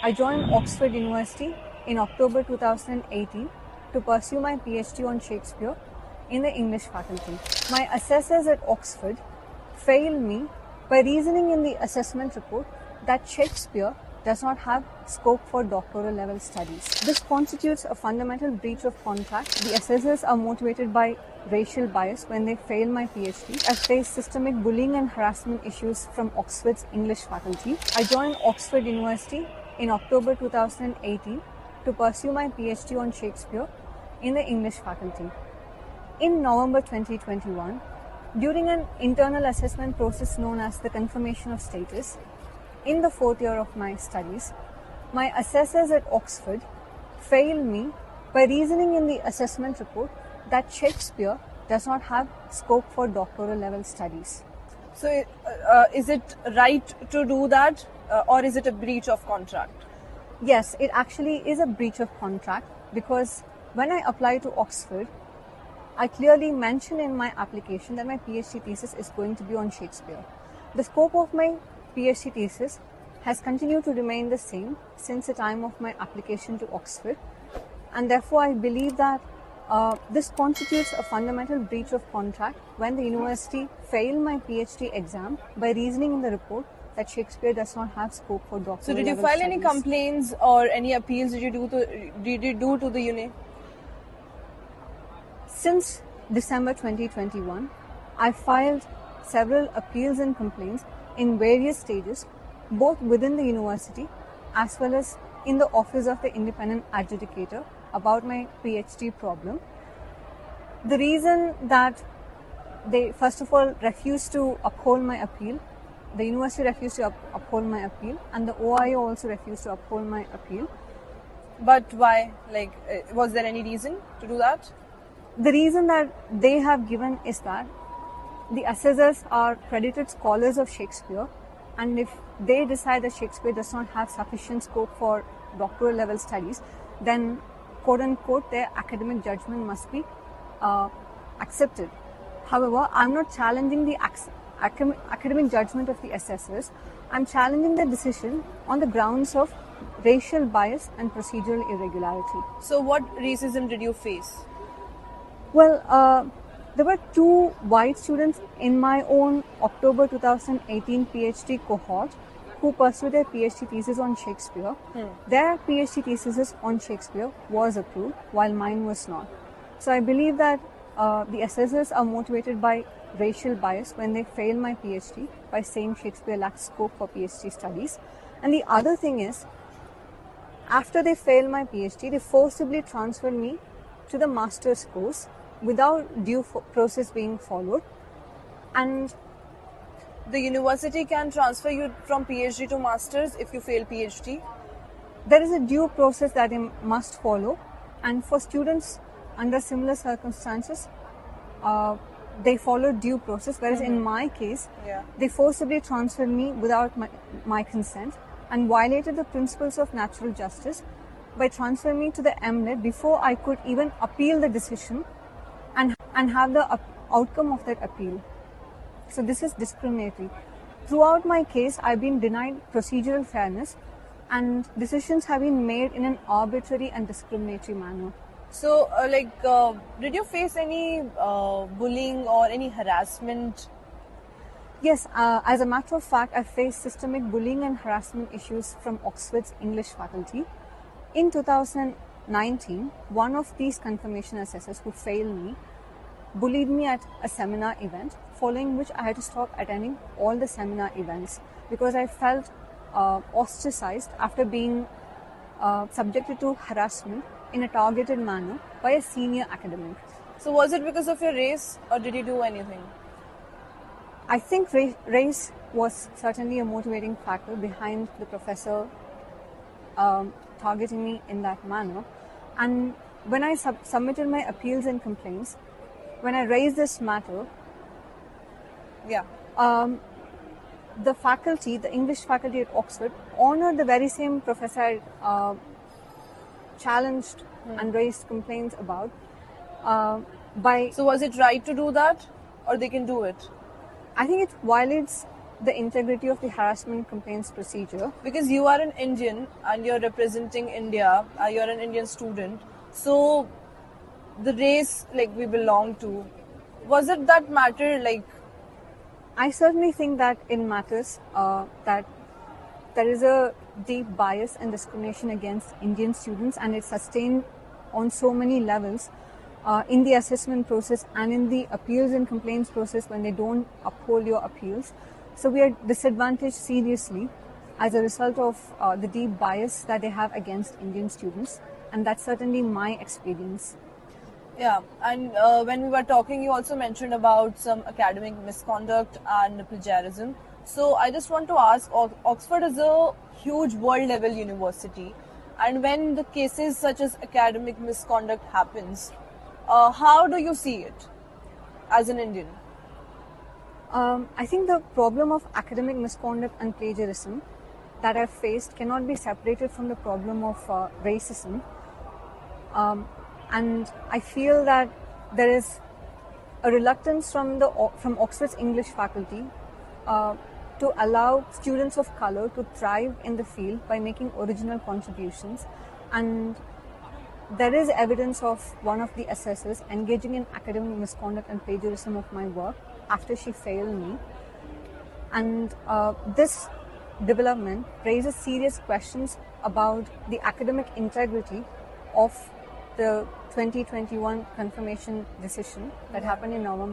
I joined Oxford University in October 2018 to pursue my PhD on Shakespeare in the English faculty. My assessors at Oxford failed me by reasoning in the assessment report that Shakespeare does not have scope for doctoral level studies. This constitutes a fundamental breach of contract. The assessors are motivated by racial bias when they fail my PhD. I face systemic bullying and harassment issues from Oxford's English faculty. I joined Oxford University in October 2018 to pursue my PhD on Shakespeare in the English faculty. In November 2021, during an internal assessment process known as the confirmation of status, in the fourth year of my studies, my assessors at Oxford failed me by reasoning in the assessment report that Shakespeare does not have scope for doctoral level studies. So, is it right to do that, or is it a breach of contract? Yes, it actually is a breach of contract because when I applied to Oxford, I clearly mentioned in my application that my PhD thesis is going to be on Shakespeare. The scope of my PhD thesis has continued to remain the same since the time of my application to Oxford, and therefore I believe that this constitutes a fundamental breach of contract when the university failed my PhD exam by reasoning in the report that Shakespeare does not have scope for doctoral level studies. So did you file any complaints or any appeals did you do to the uni? Since December 2021, I filed several appeals and complaints in various stages, both within the university as well as in the office of the independent adjudicator about my PhD problem. The reason that they first of all refused to uphold my appeal, the university refused to uphold my appeal, and the OIO also refused to uphold my appeal. But why? Was there any reason to do that? The reason that they have given is that the assessors are credited scholars of Shakespeare, and if they decide that Shakespeare does not have sufficient scope for doctoral level studies, then quote unquote their academic judgment must be accepted. However, I'm not challenging the academic judgment of the assessors. I'm challenging the decision on the grounds of racial bias and procedural irregularity. So what racism did you face? Well, there were two white students in my own October 2018 PhD cohort who pursued their PhD thesis on Shakespeare. Their PhD thesis on Shakespeare was approved, while mine was not. So I believe that the assessors are motivated by racial bias when they fail my PhD by saying Shakespeare lacks scope for PhD studies. And the other thing is, after they failed my PhD, they forcibly transferred me to the master's course without due process being followed. And the university can transfer you from PhD to master's if you fail PhD? There is a due process that they must follow, and for students under similar circumstances, they follow due process, whereas in my case, they forcibly transferred me without my consent and violated the principles of natural justice by transferring me to the MLet before I could even appeal the decision and have the outcome of that appeal. So this is discriminatory. Throughout my case, I've been denied procedural fairness, and decisions have been made in an arbitrary and discriminatory manner. So, did you face any bullying or any harassment? Yes, as a matter of fact, I faced systemic bullying and harassment issues from Oxford's English faculty. In 2019, one of these confirmation assessors who failed me bullied me at a seminar event, following which I had to stop attending all the seminar events because I felt ostracized after being subjected to harassment in a targeted manner by a senior academic. So was it because of your race, or did you do anything? I think race was certainly a motivating factor behind the professor targeting me in that manner. And when I submitted my appeals and complaints, when I raised this matter, the faculty, the English faculty at Oxford, honored the very same professor I challenged and raised complaints about. So was it right to do that, or they can do it? I think it violates the integrity of the harassment complaints procedure. Because you are an Indian and you're representing India, you're an Indian student. So the race like we belong to, was it that matter? Like, I certainly think that it matters that there is a deep bias and discrimination against Indian students, and it's sustained on so many levels in the assessment process and in the appeals and complaints process when they don't uphold your appeals. So we are disadvantaged seriously as a result of the deep bias that they have against Indian students, and that's certainly my experience. yeah, and when we were talking, you also mentioned about some academic misconduct and plagiarism. So I just want to ask, Oxford is a huge world-level university, and when the cases such as academic misconduct happens, how do you see it as an Indian? I think the problem of academic misconduct and plagiarism that I've faced cannot be separated from the problem of racism. And I feel that there is a reluctance from Oxford's English faculty to allow students of color to thrive in the field by making original contributions. And there is evidence of one of the assessors engaging in academic misconduct and plagiarism of my work after she failed me. And this development raises serious questions about the academic integrity of the 2021 confirmation decision that happened in November